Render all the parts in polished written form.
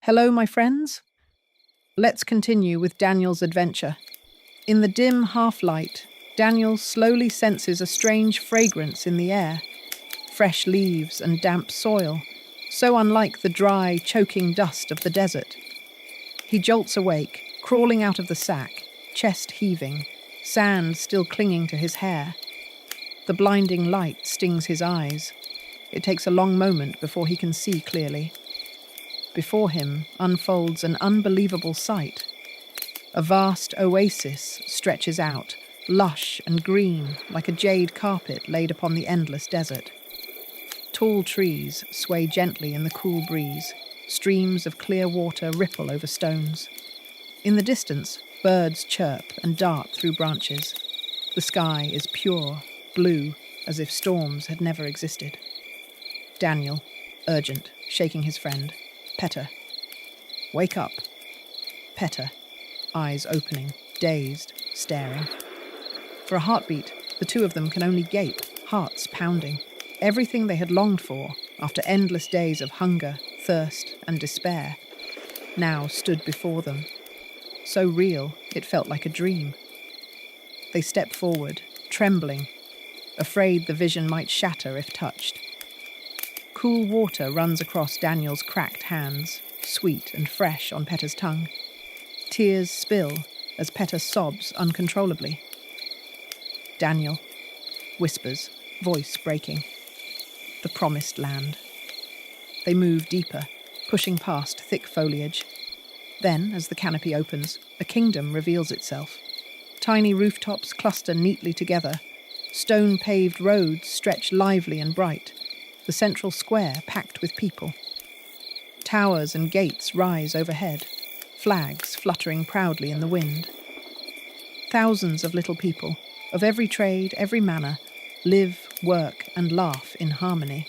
Hello, my friends. Let's continue with Daniel's adventure. In the dim half-light, Daniel slowly senses a strange fragrance in the air. Fresh leaves and damp soil, so unlike the dry, choking dust of the desert. He jolts awake, crawling out of the sack, chest heaving, sand still clinging to his hair. The blinding light stings his eyes. It takes a long moment before he can see clearly. Before him unfolds an unbelievable sight. A vast oasis stretches out, lush and green, like a jade carpet laid upon the endless desert. Tall trees sway gently in the cool breeze. Streams of clear water ripple over stones. In the distance, birds chirp and dart through branches. The sky is pure, blue, as if storms had never existed. Daniel, urgent, shaking his friend. Petter. Wake up. Petter, eyes opening, dazed, staring. For a heartbeat, the two of them can only gape, hearts pounding. Everything they had longed for, after endless days of hunger, thirst, and despair, now stood before them. So real, it felt like a dream. They step forward, trembling, afraid the vision might shatter if touched. Cool water runs across Daniel's cracked hands, sweet and fresh on Petter's tongue. Tears spill as Petter sobs uncontrollably. Daniel whispers, voice breaking. The promised land. They move deeper, pushing past thick foliage. Then, as the canopy opens, a kingdom reveals itself. Tiny rooftops cluster neatly together. Stone-paved roads stretch lively and bright. The central square packed with people. Towers and gates rise overhead, flags fluttering proudly in the wind. Thousands of little people, of every trade, every manner, live, work, and laugh in harmony.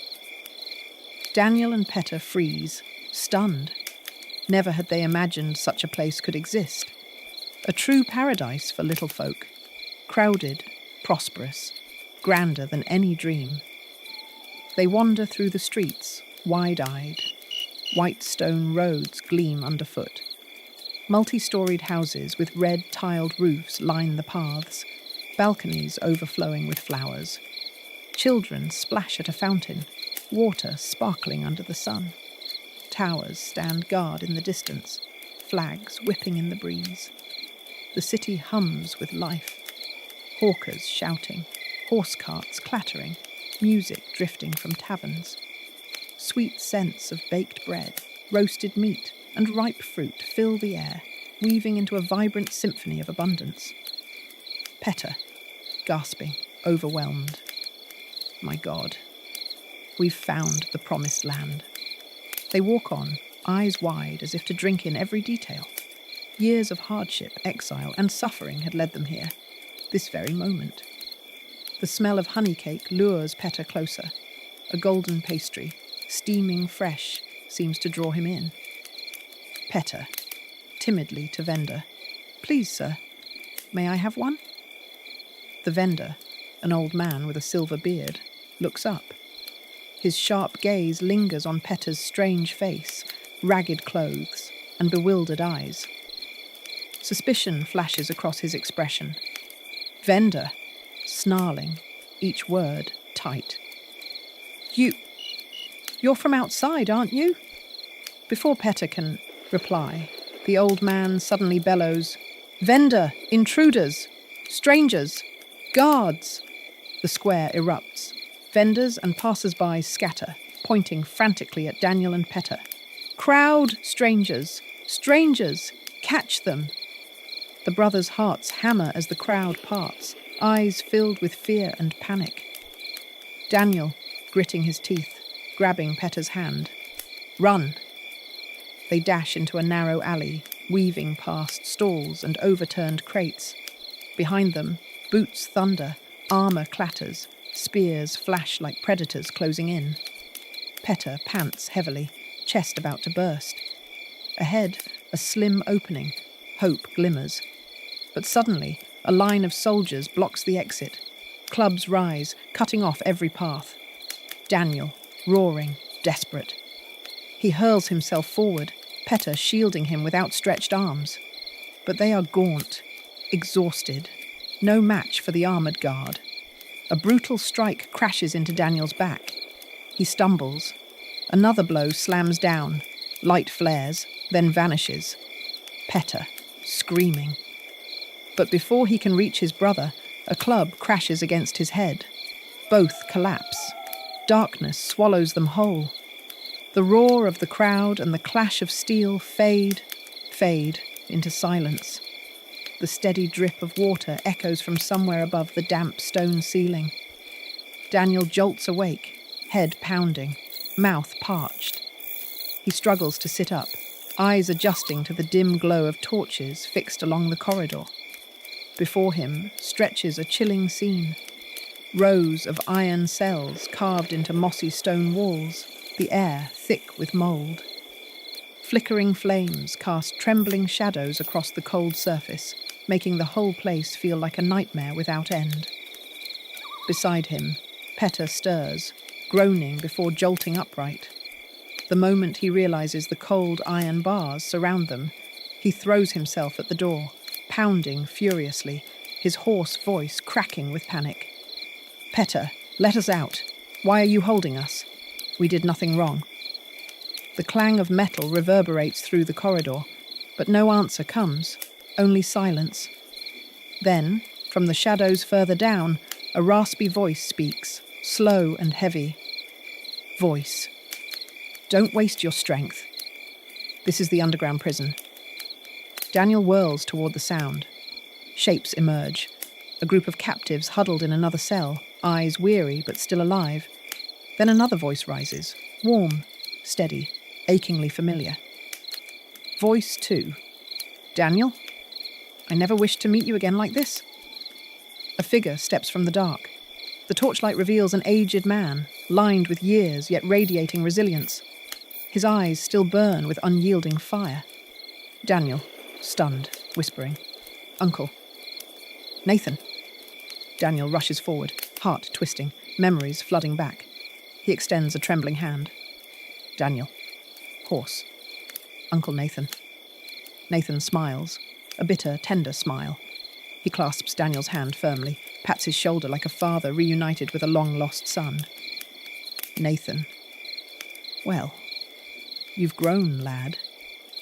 Daniel and Petter freeze, stunned. Never had they imagined such a place could exist. A true paradise for little folk, crowded, prosperous, grander than any dream. They wander through the streets, wide-eyed. White stone roads gleam underfoot. Multi-storied houses with red tiled roofs line the paths, balconies overflowing with flowers. Children splash at a fountain, water sparkling under the sun. Towers stand guard in the distance, flags whipping in the breeze. The city hums with life. Hawkers shouting, horse carts clattering, music drifting from taverns. Sweet scents of baked bread, roasted meat, and ripe fruit fill the air, weaving into a vibrant symphony of abundance. Petter, gasping, overwhelmed. My God, we've found the promised land. They walk on, eyes wide as if to drink in every detail. Years of hardship, exile, and suffering had led them here, this very moment. The smell of honey cake lures Petter closer. A golden pastry, steaming fresh, seems to draw him in. Petter, timidly to vendor. Please, sir, may I have one? The vendor, an old man with a silver beard, looks up. His sharp gaze lingers on Petter's strange face, ragged clothes, and bewildered eyes. Suspicion flashes across his expression. Vendor, snarling, each word tight. You're from outside, aren't you? Before Petter can reply, the old man suddenly bellows, Vendor, intruders, strangers, guards. The square erupts. Vendors and passers-by scatter, pointing frantically at Daniel and Petter. Crowd, strangers, strangers, catch them. The brothers' hearts hammer as the crowd parts, eyes filled with fear and panic. Daniel, gritting his teeth, grabbing Petter's hand. Run! They dash into a narrow alley, weaving past stalls and overturned crates. Behind them, boots thunder, armor clatters, spears flash like predators closing in. Petter pants heavily, chest about to burst. Ahead, a slim opening. Hope glimmers. But suddenly, a line of soldiers blocks the exit. Clubs rise, cutting off every path. Daniel, roaring, desperate. He hurls himself forward. Peta shielding him with outstretched arms. But they are gaunt, exhausted, no match for the armored guard. A brutal strike crashes into Daniel's back. He stumbles. Another blow slams down. Light flares, then vanishes. Peta, screaming. But before he can reach his brother, a club crashes against his head. Both collapse. Darkness swallows them whole. The roar of the crowd and the clash of steel fade into silence. The steady drip of water echoes from somewhere above the damp stone ceiling. Daniel jolts awake, head pounding, mouth parched. He struggles to sit up, eyes adjusting to the dim glow of torches fixed along the corridor. Before him stretches a chilling scene. Rows of iron cells carved into mossy stone walls, the air thick with mould. Flickering flames cast trembling shadows across the cold surface, making the whole place feel like a nightmare without end. Beside him, Peta stirs, groaning before jolting upright. The moment he realizes the cold iron bars surround them, he throws himself at the door, pounding furiously, his hoarse voice cracking with panic. "Peta, let us out. Why are you holding us? We did nothing wrong." The clang of metal reverberates through the corridor, but no answer comes, only silence. Then, from the shadows further down, a raspy voice speaks, slow and heavy. Voice. "Don't waste your strength. This is the underground prison." Daniel whirls toward the sound. Shapes emerge. A group of captives huddled in another cell, eyes weary but still alive. Then another voice rises, warm, steady, achingly familiar. Voice 2. "Daniel? I never wished to meet you again like this." A figure steps from the dark. The torchlight reveals an aged man, lined with years yet radiating resilience. His eyes still burn with unyielding fire. Daniel, stunned, whispering, "Uncle." "Nathan." Daniel rushes forward, heart twisting, memories flooding back. He extends a trembling hand. "Daniel." Hoarse. "Uncle Nathan." Nathan smiles, a bitter, tender smile. He clasps Daniel's hand firmly, pats his shoulder like a father reunited with a long-lost son. "Nathan. Well, you've grown, lad.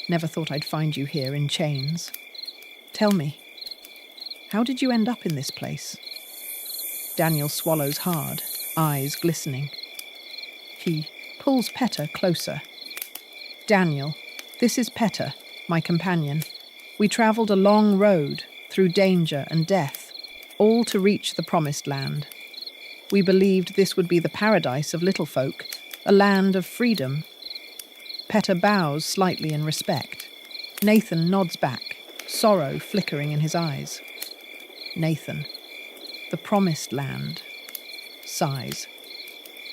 Never thought I'd find you here in chains. Tell me, how did you end up in this place?" Daniel swallows hard, eyes glistening. He pulls Peta closer. "Daniel, this is Peta, my companion. We travelled a long road, through danger and death, all to reach the promised land. We believed this would be the paradise of little folk, a land of freedom." Peta bows slightly in respect. Nathan nods back, sorrow flickering in his eyes. Nathan, the promised land, sighs.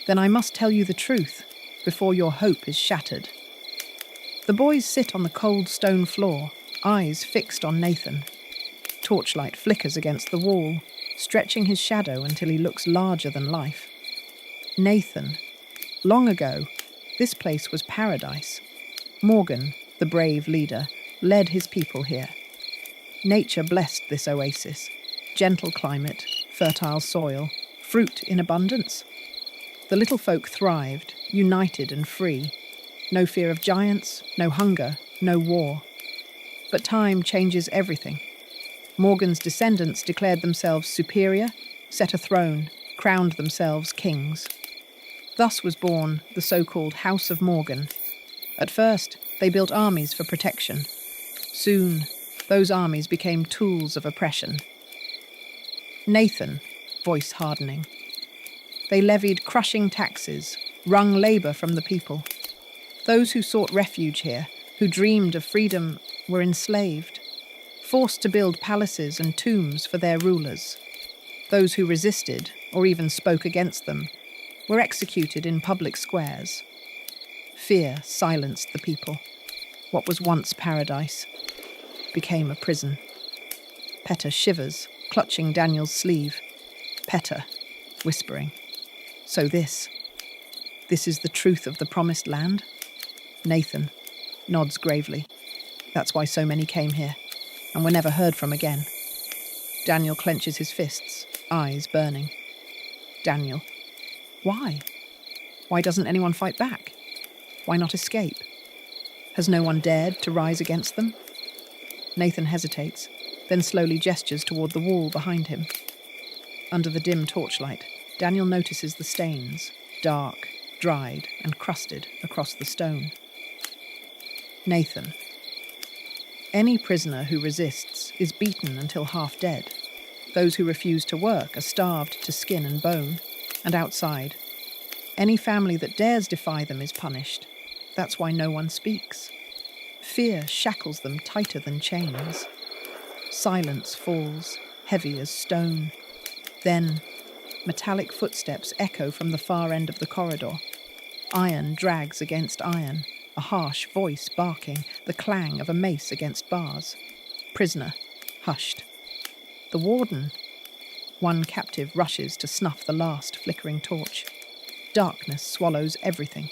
"Then I must tell you the truth, before your hope is shattered." The boys sit on the cold stone floor, eyes fixed on Nathan. Torchlight flickers against the wall, stretching his shadow until he looks larger than life. Nathan, long ago, this place was paradise. Morgan, the brave leader, led his people here. Nature blessed this oasis. Gentle climate, fertile soil, fruit in abundance. The little folk thrived, united and free. No fear of giants, no hunger, no war. But time changes everything. Morgan's descendants declared themselves superior, set a throne, crowned themselves kings. Thus was born the so-called House of Morgan. At first, they built armies for protection. Soon, those armies became tools of oppression. Nathan, voice hardening. They levied crushing taxes, wrung labor from the people. Those who sought refuge here, who dreamed of freedom, were enslaved, forced to build palaces and tombs for their rulers. Those who resisted, or even spoke against them, were executed in public squares. Fear silenced the people. What was once paradise became a prison. Peta shivers, clutching Daniel's sleeve. Peta, whispering, "So this is the truth of the promised land?" Nathan, nods gravely. That's why so many came here, and were never heard from again. Daniel clenches his fists, eyes burning. Daniel. Why? Why doesn't anyone fight back? Why not escape? Has no one dared to rise against them? Nathan hesitates, then slowly gestures toward the wall behind him. Under the dim torchlight, Daniel notices the stains, dark, dried, and crusted across the stone. Nathan. Any prisoner who resists is beaten until half dead. Those who refuse to work are starved to skin and bone. And outside, any family that dares defy them is punished. That's why no one speaks. Fear shackles them tighter than chains. Silence falls, heavy as stone. Then, metallic footsteps echo from the far end of the corridor. Iron drags against iron, a harsh voice barking, the clang of a mace against bars. Prisoner, hushed. The warden. One captive rushes to snuff the last flickering torch. Darkness swallows everything.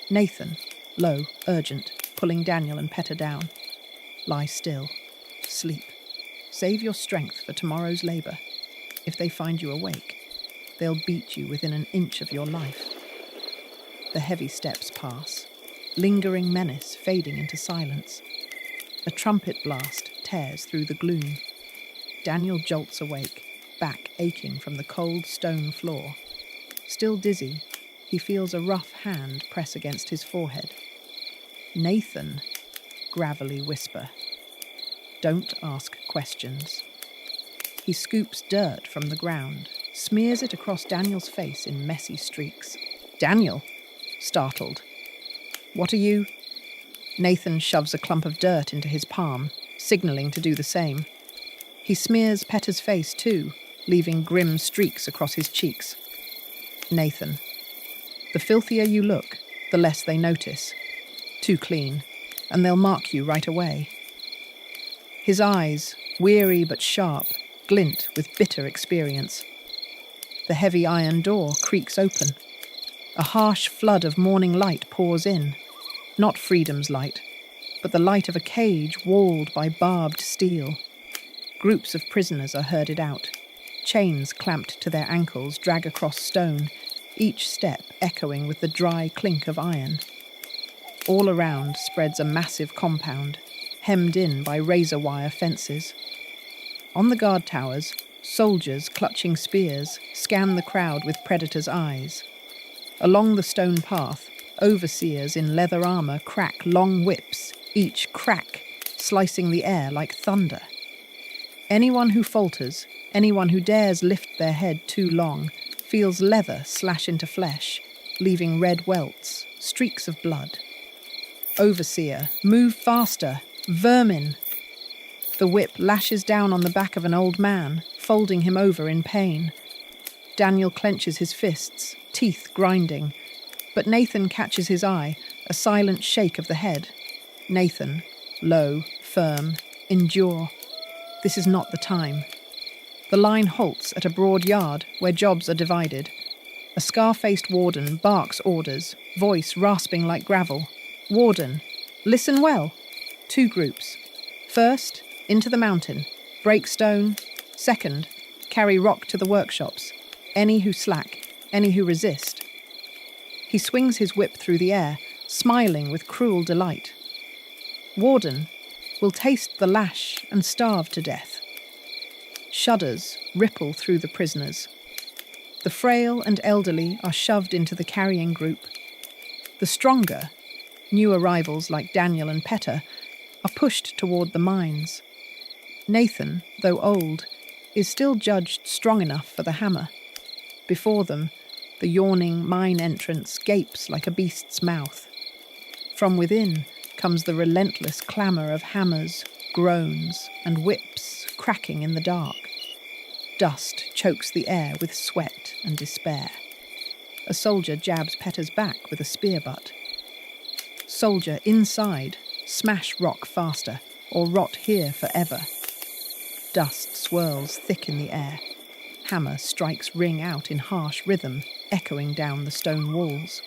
Nathan, low, urgent, pulling Daniel and Peta down. Lie still. Sleep. Save your strength for tomorrow's labour. If they find you awake, they'll beat you within an inch of your life. The heavy steps pass, lingering menace fading into silence. A trumpet blast tears through the gloom. Daniel jolts awake, back aching from the cold stone floor. Still dizzy, he feels a rough hand press against his forehead. Nathan, gravelly whisper. Don't ask questions. He scoops dirt from the ground, smears it across Daniel's face in messy streaks. Daniel, startled. What are you? Nathan shoves a clump of dirt into his palm, signalling to do the same. He smears Peta's face too, leaving grim streaks across his cheeks. Nathan. The filthier you look, the less they notice. Too clean, and they'll mark you right away. His eyes, weary but sharp, glint with bitter experience. The heavy iron door creaks open. A harsh flood of morning light pours in. Not freedom's light, but the light of a cage walled by barbed steel. Groups of prisoners are herded out. Chains clamped to their ankles drag across stone, each step echoing with the dry clink of iron. All around spreads a massive compound, hemmed in by razor wire fences. On the guard towers, soldiers clutching spears scan the crowd with predators' eyes. Along the stone path, overseers in leather armour crack long whips, each crack slicing the air like thunder. Anyone who falters, anyone who dares lift their head too long, feels leather slash into flesh, leaving red welts, streaks of blood. Overseer, move faster! Vermin! The whip lashes down on the back of an old man, folding him over in pain. Daniel clenches his fists, teeth grinding. But Nathan catches his eye, a silent shake of the head. Nathan, low, firm, endure. This is not the time. The line halts at a broad yard where jobs are divided. A scar-faced warden barks orders, voice rasping like gravel. Warden, listen well. 2 groups. First, into the mountain. Break stone. Second, carry rock to the workshops. Any who slack, any who resist. He swings his whip through the air, smiling with cruel delight. Warden will taste the lash and starve to death. Shudders ripple through the prisoners. The frail and elderly are shoved into the carrying group. The stronger, new arrivals like Daniel and Peta, are pushed toward the mines. Nathan, though old, is still judged strong enough for the hammer. Before them, the yawning mine entrance gapes like a beast's mouth. From within comes the relentless clamour of hammers, groans, and whips cracking in the dark. Dust chokes the air with sweat and despair. A soldier jabs Peta's back with a spear butt. Soldier inside, smash rock faster, or rot here forever. Dust swirls thick in the air. Hammer strikes ring out in harsh rhythm, echoing down the stone walls.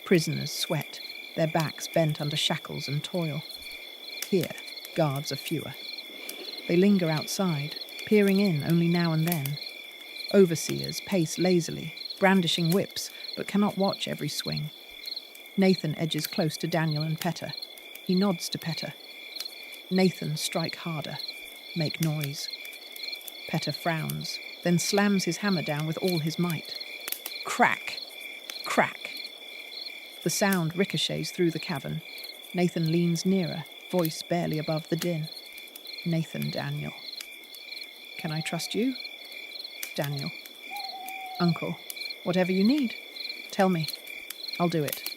Prisoners sweat, their backs bent under shackles and toil. Here, guards are fewer. They linger outside, peering in only now and then. Overseers pace lazily, brandishing whips, but cannot watch every swing. Nathan edges close to Daniel and Peta. He nods to Peta. Nathan, strike harder. Make noise. Peta frowns, then slams his hammer down with all his might. Crack! Crack! The sound ricochets through the cavern. Nathan leans nearer, voice barely above the din. Nathan, Daniel. Can I trust you? Daniel. Uncle, whatever you need, tell me. I'll do it.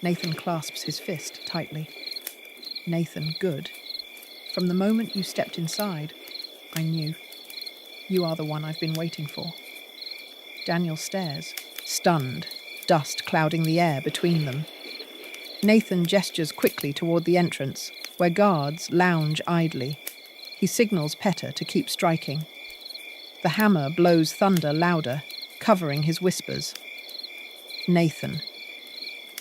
Nathan clasps his fist tightly. Nathan, good. From the moment you stepped inside, I knew. You are the one I've been waiting for. Daniel stares, stunned, dust clouding the air between them. Nathan gestures quickly toward the entrance, where guards lounge idly. He signals Peta to keep striking. The hammer blows thunder louder, covering his whispers. Nathan.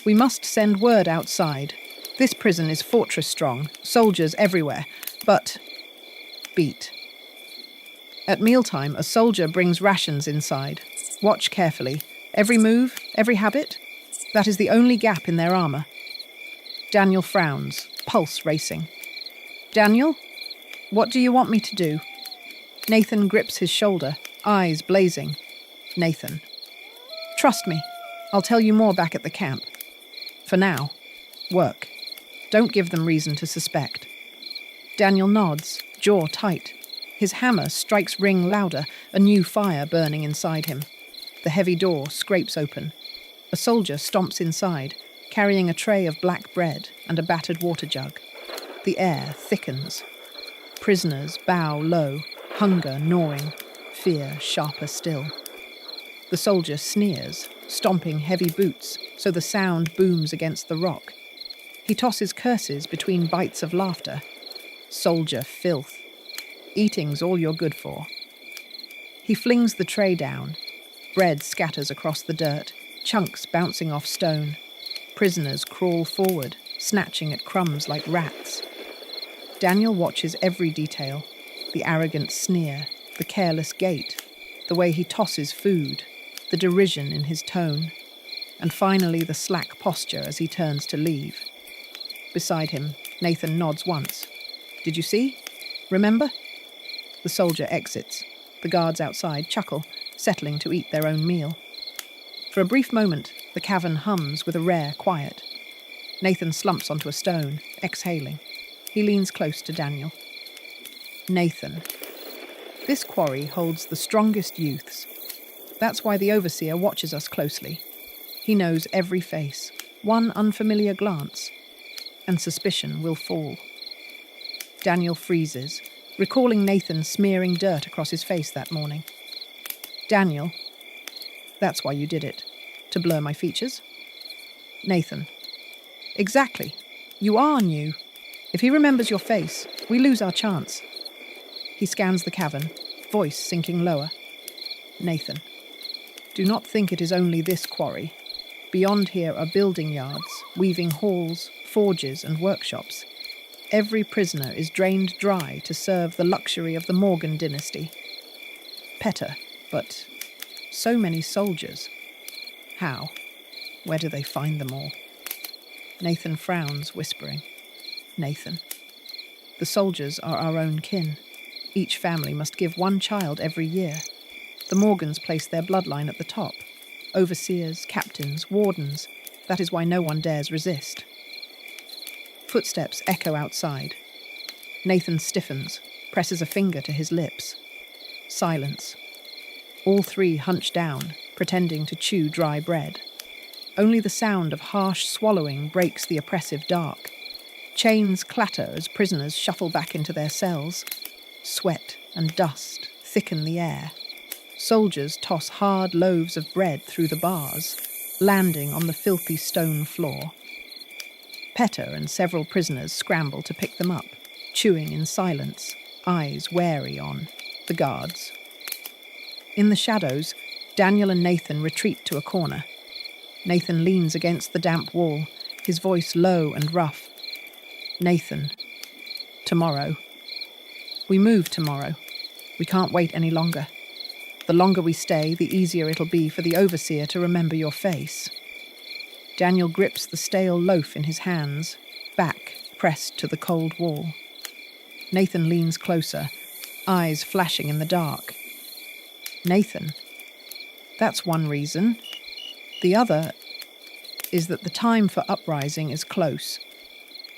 We must send word outside. This prison is fortress strong, soldiers everywhere, but... Beat. At mealtime, a soldier brings rations inside. Watch carefully. Every move, every habit. That is the only gap in their armor. Daniel frowns, pulse racing. Daniel, what do you want me to do? Nathan grips his shoulder, eyes blazing. Nathan. Trust me. I'll tell you more back at the camp. For now, work. Don't give them reason to suspect. Daniel nods, jaw tight. His hammer strikes ring louder, a new fire burning inside him. The heavy door scrapes open. A soldier stomps inside, carrying a tray of black bread and a battered water jug. The air thickens. Prisoners bow low, hunger gnawing, fear sharper still. The soldier sneers, stomping heavy boots so the sound booms against the rock. He tosses curses between bites of laughter. Soldier filth. Eating's all you're good for. He flings the tray down. Bread scatters across the dirt, chunks bouncing off stone. Prisoners crawl forward, snatching at crumbs like rats. Daniel watches every detail. The arrogant sneer, the careless gait, the way he tosses food, the derision in his tone, and finally the slack posture as he turns to leave. Beside him, Nathan nods once. Did you see? Remember? The soldier exits. The guards outside chuckle, settling to eat their own meal. For a brief moment, the cavern hums with a rare quiet. Nathan slumps onto a stone, exhaling. He leans close to Daniel. Nathan. This quarry holds the strongest youths. That's why the overseer watches us closely. He knows every face, one unfamiliar glance, and suspicion will fall. Daniel freezes, recalling Nathan smearing dirt across his face that morning. Daniel, that's why you did it, to blur my features? Nathan, exactly. You are new. If he remembers your face, we lose our chance. He scans the cavern, voice sinking lower. Nathan, do not think it is only this quarry. Beyond here are building yards, weaving halls, forges and workshops. Every prisoner is drained dry to serve the luxury of the Morgan dynasty. Peta, but so many soldiers. How? Where do they find them all? Nathan frowns, whispering. Nathan. The soldiers are our own kin. Each family must give one child every year. The Morgans place their bloodline at the top. Overseers, captains, wardens. That is why no one dares resist. Footsteps echo outside. Nathan stiffens, presses a finger to his lips. Silence. All three hunch down, pretending to chew dry bread. Only the sound of harsh swallowing breaks the oppressive dark. Chains clatter as prisoners shuffle back into their cells. Sweat and dust thicken the air. Soldiers toss hard loaves of bread through the bars, landing on the filthy stone floor. Peta and several prisoners scramble to pick them up, chewing in silence, eyes wary on the guards. In the shadows, Daniel and Nathan retreat to a corner. Nathan leans against the damp wall, his voice low and rough. "Nathan, tomorrow. We move tomorrow. We can't wait any longer. The longer we stay, the easier it'll be for the overseer to remember your face." Daniel grips the stale loaf in his hands, back pressed to the cold wall. Nathan leans closer, eyes flashing in the dark. "Nathan, that's one reason. The other is that the time for uprising is close.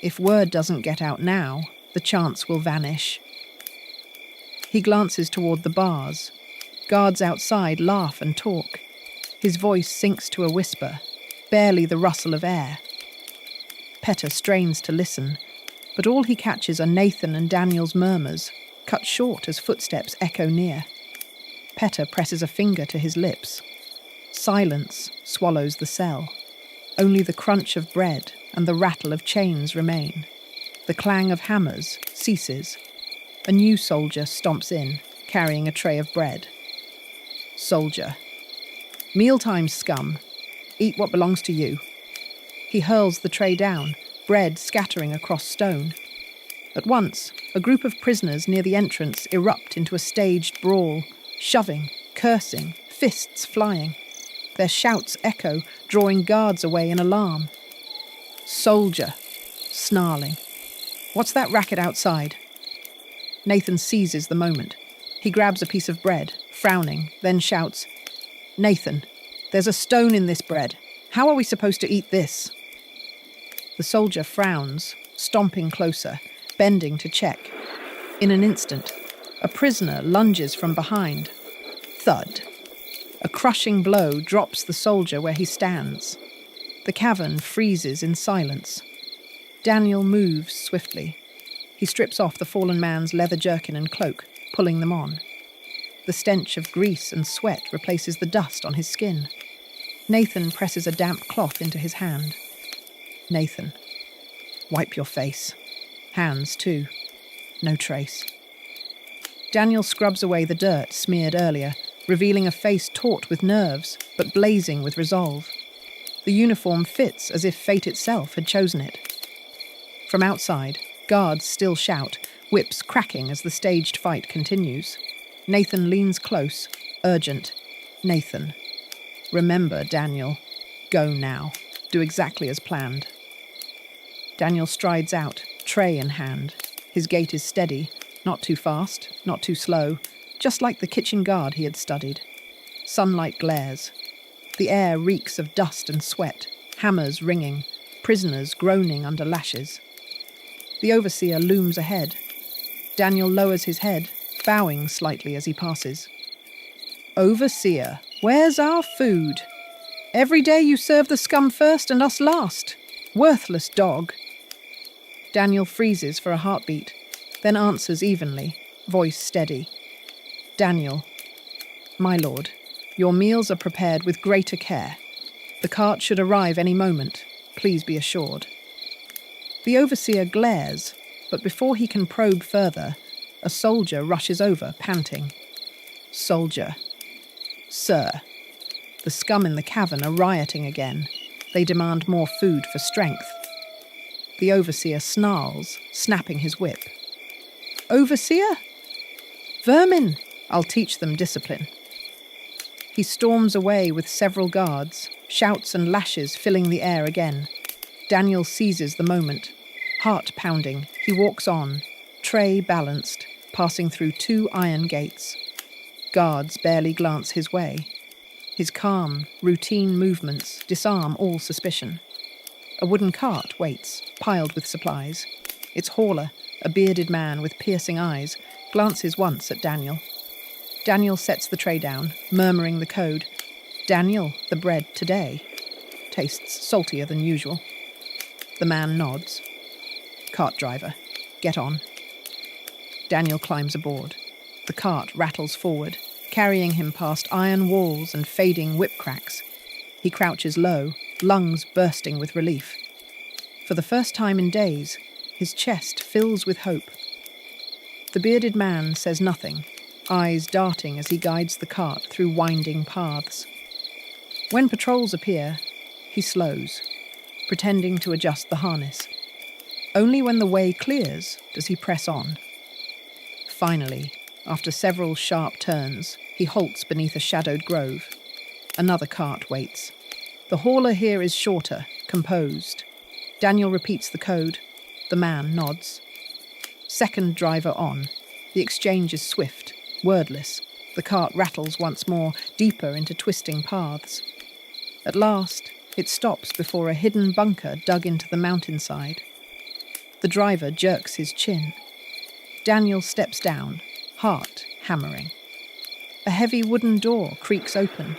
If word doesn't get out now, the chance will vanish." He glances toward the bars. Guards outside laugh and talk. His voice sinks to a whisper, barely the rustle of air. Petter strains to listen, but all he catches are Nathan and Daniel's murmurs, cut short as footsteps echo near. Petter presses a finger to his lips. Silence swallows the cell. Only the crunch of bread and the rattle of chains remain. The clang of hammers ceases. A new soldier stomps in, carrying a tray of bread. "Soldier. Mealtime, scum. Eat what belongs to you." He hurls the tray down, bread scattering across stone. At once, a group of prisoners near the entrance erupt into a staged brawl, shoving, cursing, fists flying. Their shouts echo, drawing guards away in alarm. "Soldier," snarling. "What's that racket outside?" Nathan seizes the moment. He grabs a piece of bread, frowning, then shouts, "Nathan, there's a stone in this bread. How are we supposed to eat this?" The soldier frowns, stomping closer, bending to check. In an instant, a prisoner lunges from behind. Thud. A crushing blow drops the soldier where he stands. The cavern freezes in silence. Daniel moves swiftly. He strips off the fallen man's leather jerkin and cloak, pulling them on. The stench of grease and sweat replaces the dust on his skin. Nathan presses a damp cloth into his hand. "Nathan, wipe your face. Hands, too. No trace." Daniel scrubs away the dirt smeared earlier, revealing a face taut with nerves, but blazing with resolve. The uniform fits as if fate itself had chosen it. From outside, guards still shout, whips cracking as the staged fight continues. Nathan leans close, urgent. "Nathan, remember, Daniel. Go now. Do exactly as planned." Daniel strides out, tray in hand. His gait is steady, not too fast, not too slow, just like the kitchen guard he had studied. Sunlight glares. The air reeks of dust and sweat, hammers ringing, prisoners groaning under lashes. The overseer looms ahead. Daniel lowers his head, bowing slightly as he passes. "Overseer, where's our food? Every day you serve the scum first and us last. Worthless dog." Daniel freezes for a heartbeat, then answers evenly, voice steady. "Daniel, my lord, your meals are prepared with greater care. The cart should arrive any moment, please be assured." The overseer glares, but before he can probe further, a soldier rushes over, panting. "Soldier. Sir. The scum in the cavern are rioting again. They demand more food for strength." The overseer snarls, snapping his whip. "Overseer? Vermin! I'll teach them discipline." He storms away with several guards, shouts and lashes filling the air again. Daniel seizes the moment. Heart pounding, he walks on, tray balanced, passing through 2 iron gates. Guards barely glance his way. His calm, routine movements disarm all suspicion. A wooden cart waits, piled with supplies. Its hauler, a bearded man with piercing eyes, glances once at Daniel. Daniel sets the tray down, murmuring the code. "Daniel, the bread today." Tastes saltier than usual. The man nods. "Cart driver, get on." Daniel climbs aboard. The cart rattles forward, carrying him past iron walls and fading whip cracks. He crouches low, lungs bursting with relief. For the first time in days, his chest fills with hope. The bearded man says nothing, eyes darting as he guides the cart through winding paths. When patrols appear, he slows. pretending to adjust the harness. Only when the way clears does he press on. Finally, after several sharp turns, he halts beneath a shadowed grove. Another cart waits. The hauler here is shorter, composed. Daniel repeats the code. The man nods. Second driver on. The exchange is swift, wordless. The cart rattles once more, deeper into twisting paths. At last, it stops before a hidden bunker dug into the mountainside. The driver jerks his chin. Daniel steps down, heart hammering. A heavy wooden door creaks open.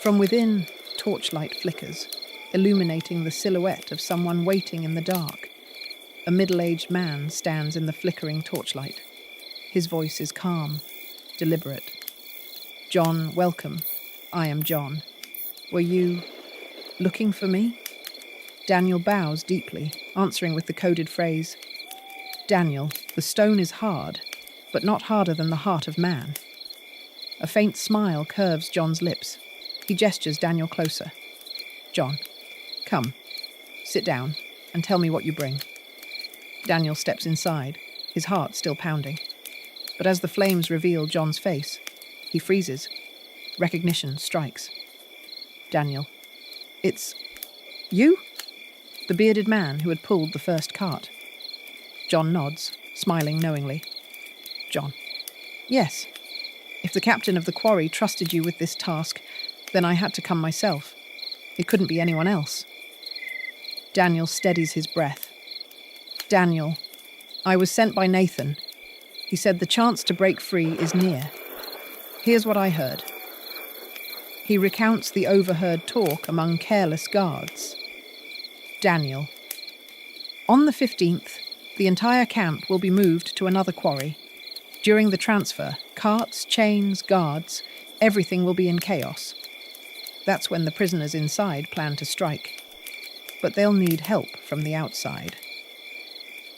From within, torchlight flickers, illuminating the silhouette of someone waiting in the dark. A middle-aged man stands in the flickering torchlight. His voice is calm, deliberate. "John, welcome. I am John. Were you looking for me?" Daniel bows deeply, answering with the coded phrase, "Daniel, the stone is hard, but not harder than the heart of man." A faint smile curves John's lips. He gestures Daniel closer. "John, come, sit down, and tell me what you bring." Daniel steps inside, his heart still pounding. But as the flames reveal John's face, he freezes. Recognition strikes. "Daniel, it's you?" The bearded man who had pulled the first cart. John nods, smiling knowingly. "John, yes. If the captain of the quarry trusted you with this task, then I had to come myself. It couldn't be anyone else." Daniel steadies his breath. "Daniel, I was sent by Nathan. He said the chance to break free is near. Here's what I heard." He recounts the overheard talk among careless guards. Daniel. "On the 15th, the entire camp will be moved to another quarry. During the transfer, carts, chains, guards, everything will be in chaos. That's when the prisoners inside plan to strike. But they'll need help from the outside."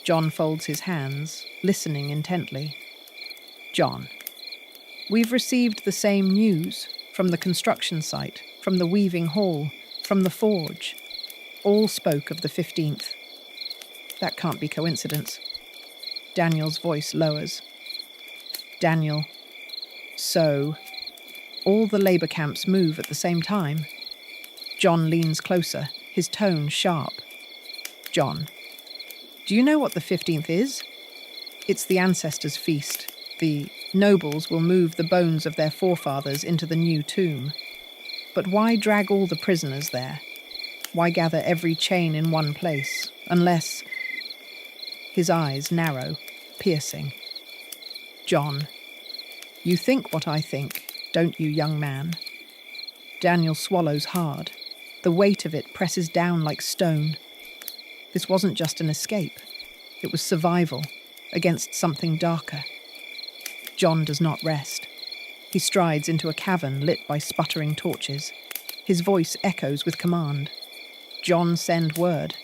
John folds his hands, listening intently. "John, we've received the same news from the construction site, from the weaving hall, from the forge. All spoke of the 15th. That can't be coincidence." Daniel's voice lowers. "Daniel, so all the labor camps move at the same time?" John leans closer, his tone sharp. "John, do you know what the 15th is? It's the ancestors' feast. The nobles will move the bones of their forefathers into the new tomb. But why drag all the prisoners there? Why gather every chain in one place, unless—" His eyes narrow, piercing. "John, you think what I think, don't you, young man?" Daniel swallows hard. The weight of it presses down like stone. This wasn't just an escape. It was survival against something darker. John does not rest. He strides into a cavern lit by sputtering torches. His voice echoes with command. "John, send word.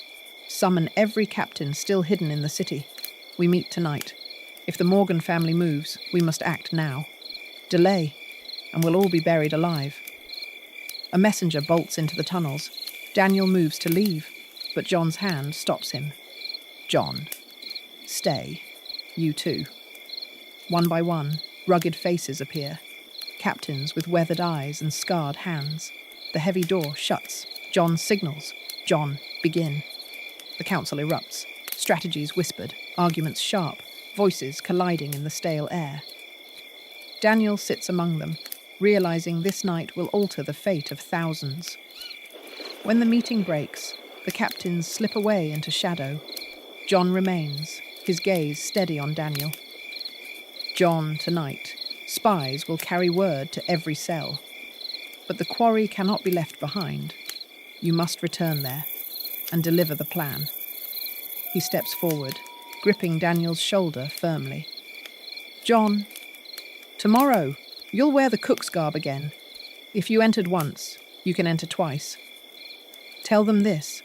Summon every captain still hidden in the city. We meet tonight. If the Morgan family moves, we must act now. Delay, and we'll all be buried alive." A messenger bolts into the tunnels. Daniel moves to leave, but John's hand stops him. "John, stay. You too." One by one, rugged faces appear. Captains with weathered eyes and scarred hands. The heavy door shuts. John signals. "John, begin." The council erupts. Strategies whispered, arguments sharp, voices colliding in the stale air. Daniel sits among them, realizing this night will alter the fate of thousands. When the meeting breaks, the captains slip away into shadow. John remains, his gaze steady on Daniel. "John, tonight, spies will carry word to every cell. But the quarry cannot be left behind. You must return there and deliver the plan." He steps forward, gripping Daniel's shoulder firmly. "John, tomorrow, you'll wear the cook's garb again. If you entered once, you can enter twice. Tell them this.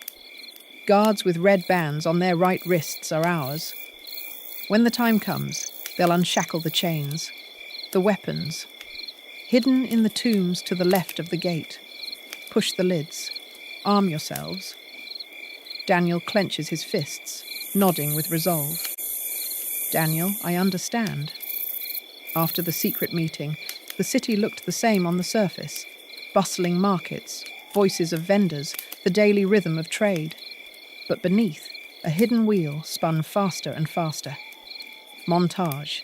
Guards with red bands on their right wrists are ours. When the time comes, they'll unshackle the chains, the weapons, hidden in the tombs to the left of the gate. Push the lids. Arm yourselves. Daniel clenches his fists, nodding with resolve. Daniel, I understand. After the secret meeting, the city looked the same on the surface. Bustling markets, voices of vendors, the daily rhythm of trade. But beneath, a hidden wheel spun faster and faster. Montage.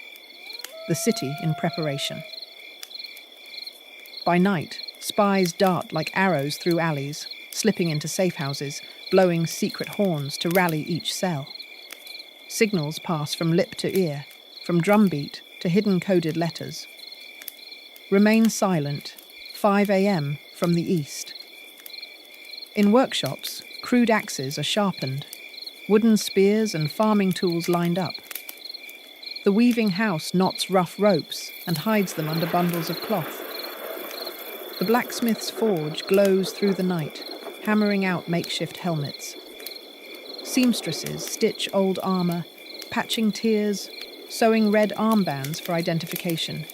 The city in preparation. By night, spies dart like arrows through alleys, slipping into safe houses, blowing secret horns to rally each cell. Signals pass from lip to ear, from drumbeat to hidden coded letters. Remain silent, 5 a.m. from the east. In workshops, crude axes are sharpened, wooden spears and farming tools lined up. The weaving house knots rough ropes and hides them under bundles of cloth. The blacksmith's forge glows through the night, hammering out makeshift helmets. Seamstresses stitch old armor, patching tears, sewing red armbands for identification.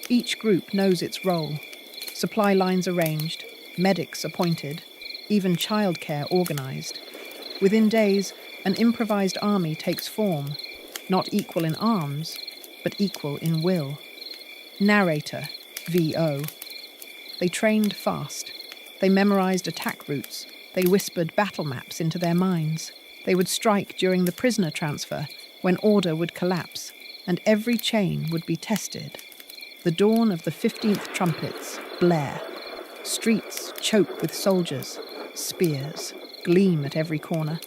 Each group knows its role. Supply lines arranged, medics appointed, even childcare organized. Within days, an improvised army takes form, not equal in arms, but equal in will. Narrator, VO. They trained fast. They memorized attack routes. They whispered battle maps into their minds. They would strike during the prisoner transfer, when order would collapse, and every chain would be tested. The dawn of the 15th trumpets blare. Streets choke with soldiers. Spears gleam at every corner.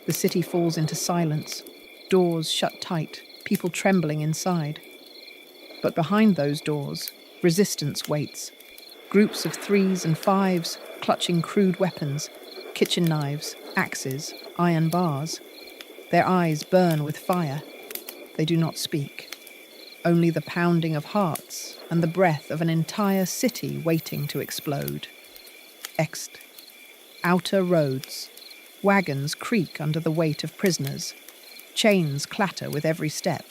The city falls into silence. Doors shut tight, people trembling inside. But behind those doors, resistance waits. Groups of 3s and 5s, clutching crude weapons, kitchen knives, axes, iron bars. Their eyes burn with fire. They do not speak. Only the pounding of hearts and the breath of an entire city waiting to explode. Ext. Outer roads. Wagons creak under the weight of prisoners. Chains clatter with every step.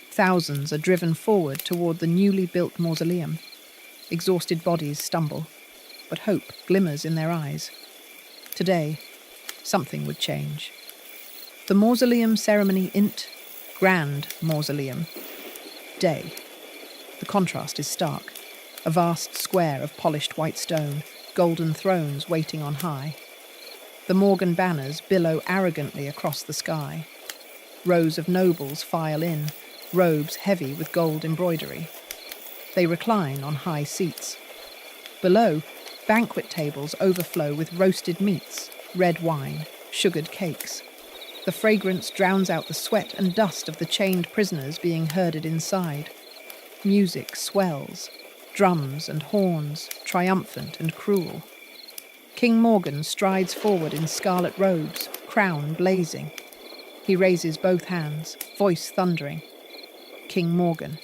Thousands are driven forward toward the newly built mausoleum. Exhausted bodies stumble, but hope glimmers in their eyes. Today, something would change. The mausoleum ceremony int. Grand mausoleum. Day. The contrast is stark. A vast square of polished white stone, golden thrones waiting on high. The Morgan banners billow arrogantly across the sky. Rows of nobles file in, robes heavy with gold embroidery. They recline on high seats. Below, banquet tables overflow with roasted meats, red wine, sugared cakes. The fragrance drowns out the sweat and dust of the chained prisoners being herded inside. Music swells, drums and horns, triumphant and cruel. King Morgan strides forward in scarlet robes, crown blazing. He raises both hands, voice thundering. King Morgan.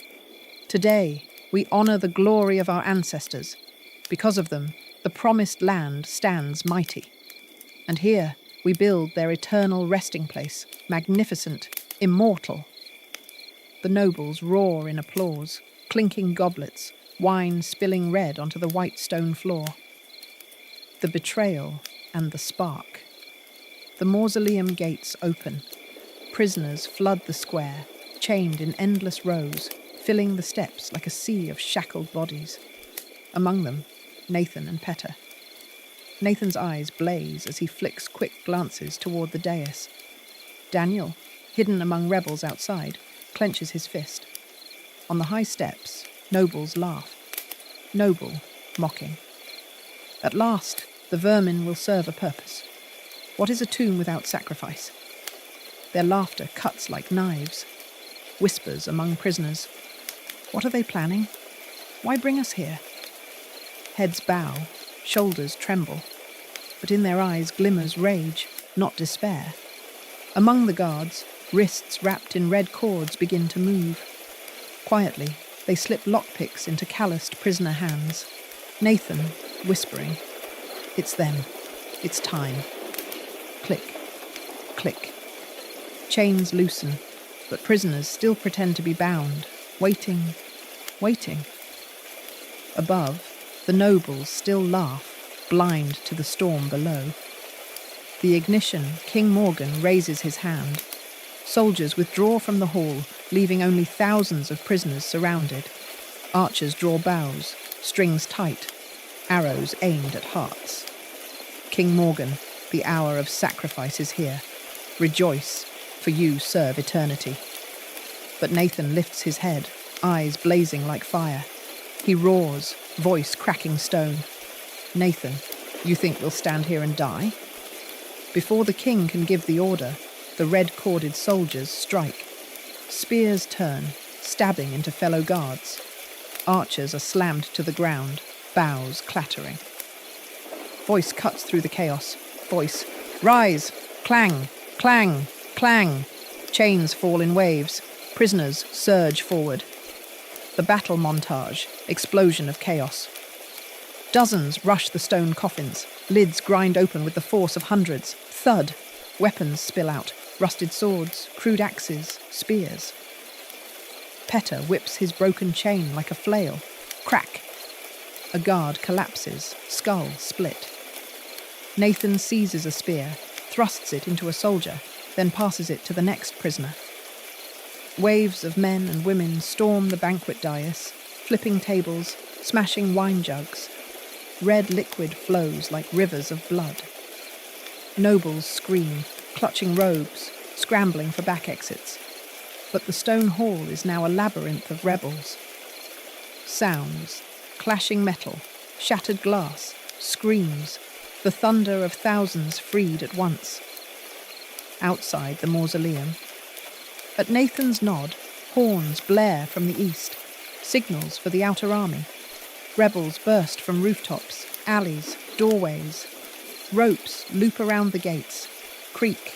Today, we honor the glory of our ancestors. Because of them, the promised land stands mighty. And here, we build their eternal resting place, magnificent, immortal. The nobles roar in applause, clinking goblets, wine spilling red onto the white stone floor. The betrayal and the spark. The mausoleum gates open. Prisoners flood the square, chained in endless rows, filling the steps like a sea of shackled bodies. Among them, Nathan and Peta. Nathan's eyes blaze as he flicks quick glances toward the dais. Daniel, hidden among rebels outside, clenches his fist. On the high steps, nobles laugh. Noble, mocking. At last, the vermin will serve a purpose. What is a tomb without sacrifice? Their laughter cuts like knives. Whispers among prisoners. What are they planning? Why bring us here? Heads bow, shoulders tremble, but in their eyes glimmers rage, not despair. Among the guards, wrists wrapped in red cords begin to move. Quietly, they slip lockpicks into calloused prisoner hands. Nathan, whispering, "It's them. It's time." Click, click. Chains loosen, but prisoners still pretend to be bound, waiting, waiting. Above, the nobles still laugh, blind to the storm below. The ignition, King Morgan raises his hand. Soldiers withdraw from the hall, leaving only thousands of prisoners surrounded. Archers draw bows, strings tight, arrows aimed at hearts. King Morgan, the hour of sacrifice is here. Rejoice, for you serve eternity. But Nathan lifts his head, eyes blazing like fire. He roars, voice cracking stone. Nathan, you think we'll stand here and die? Before the king can give the order, the red-corded soldiers strike. Spears turn, stabbing into fellow guards. Archers are slammed to the ground, bows clattering. Voice cuts through the chaos. Voice, rise! Clang! Clang! Clang! Chains fall in waves. Prisoners surge forward. The battle montage, explosion of chaos. Dozens rush the stone coffins. Lids grind open with the force of hundreds. Thud. Weapons spill out. Rusted swords, crude axes, spears. Peta whips his broken chain like a flail. Crack. A guard collapses, skull split. Nathan seizes a spear, thrusts it into a soldier, then passes it to the next prisoner. Waves of men and women storm the banquet dais, flipping tables, smashing wine jugs. Red liquid flows like rivers of blood. Nobles scream, clutching robes, scrambling for back exits. But the stone hall is now a labyrinth of rebels. Sounds, clashing metal, shattered glass, screams, the thunder of thousands freed at once. Outside the mausoleum. At Nathan's nod, horns blare from the east, signals for the outer army. Rebels burst from rooftops, alleys, doorways. Ropes loop around the gates, creak.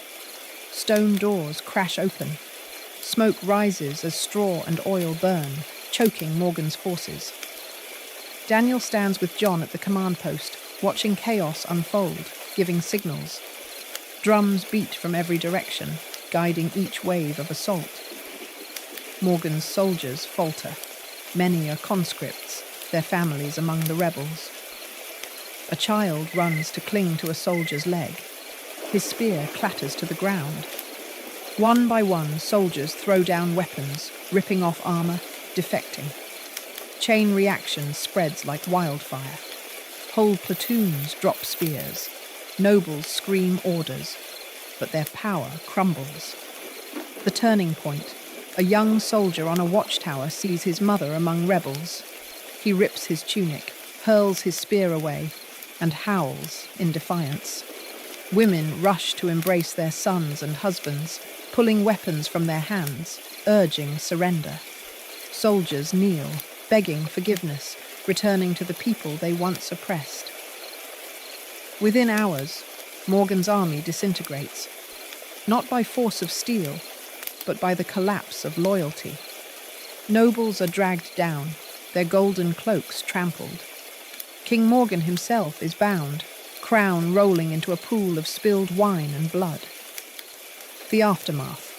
Stone doors crash open. Smoke rises as straw and oil burn, choking Morgan's forces. Daniel stands with John at the command post, watching chaos unfold, giving signals. Drums beat from every direction, guiding each wave of assault. Morgan's soldiers falter. Many are conscripts, their families among the rebels. A child runs to cling to a soldier's leg. His spear clatters to the ground. One by one, soldiers throw down weapons, ripping off armor, defecting. Chain reaction spreads like wildfire. Whole platoons drop spears. Nobles scream orders, but their power crumbles. The turning point. A young soldier on a watchtower sees his mother among rebels. He rips his tunic, hurls his spear away, and howls in defiance. Women rush to embrace their sons and husbands, pulling weapons from their hands, urging surrender. Soldiers kneel, begging forgiveness, returning to the people they once oppressed. Within hours, Morgan's army disintegrates, not by force of steel, but by the collapse of loyalty. Nobles are dragged down, their golden cloaks trampled. King Morgan himself is bound, crown rolling into a pool of spilled wine and blood. The aftermath.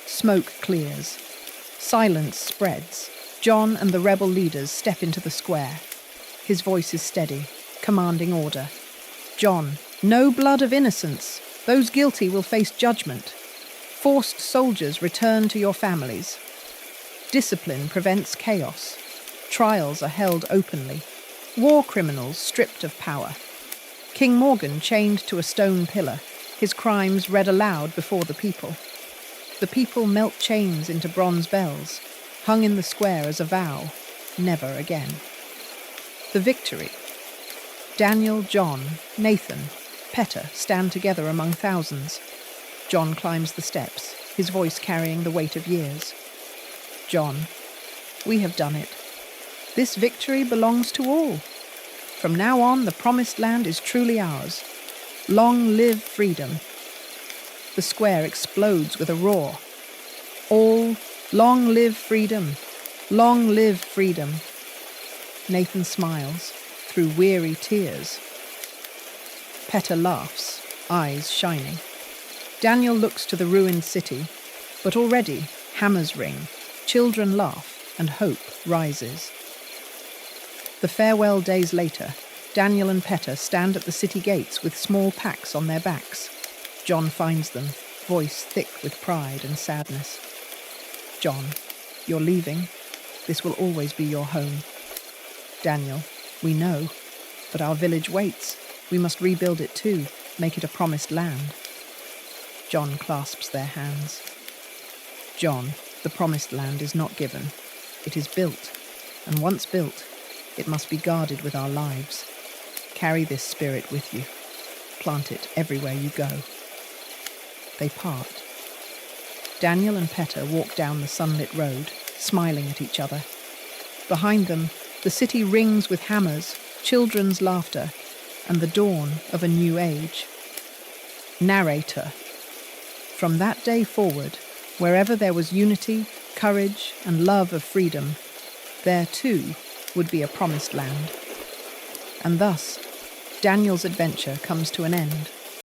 Smoke clears. Silence spreads. John and the rebel leaders step into the square. His voice is steady, commanding order. John, no blood of innocents. Those guilty will face judgment. Forced soldiers return to your families. Discipline prevents chaos. Trials are held openly. War criminals stripped of power. King Morgan chained to a stone pillar, his crimes read aloud before the people. The people melt chains into bronze bells, hung in the square as a vow, never again. The victory. Daniel, John, Nathan, Peta stand together among thousands. John climbs the steps, his voice carrying the weight of years. John, we have done it. This victory belongs to all. From now on, the promised land is truly ours. Long live freedom. The square explodes with a roar. All, long live freedom. Long live freedom. Nathan smiles, through weary tears. Peta laughs, eyes shining. Daniel looks to the ruined city, but already hammers ring, children laugh, and hope rises. The farewell days later, Daniel and Peta stand at the city gates with small packs on their backs. John finds them, voice thick with pride and sadness. John, you're leaving. This will always be your home. Daniel, we know, but our village waits. We must rebuild it too, make it a promised land. John clasps their hands. John, the promised land is not given. It is built, and once built, it must be guarded with our lives. Carry this spirit with you. Plant it everywhere you go. They part. Daniel and Peta walk down the sunlit road, smiling at each other. Behind them, the city rings with hammers, children's laughter, and the dawn of a new age. Narrator. From that day forward, wherever there was unity, courage, and love of freedom, there too would be a promised land. And thus, Daniel's adventure comes to an end.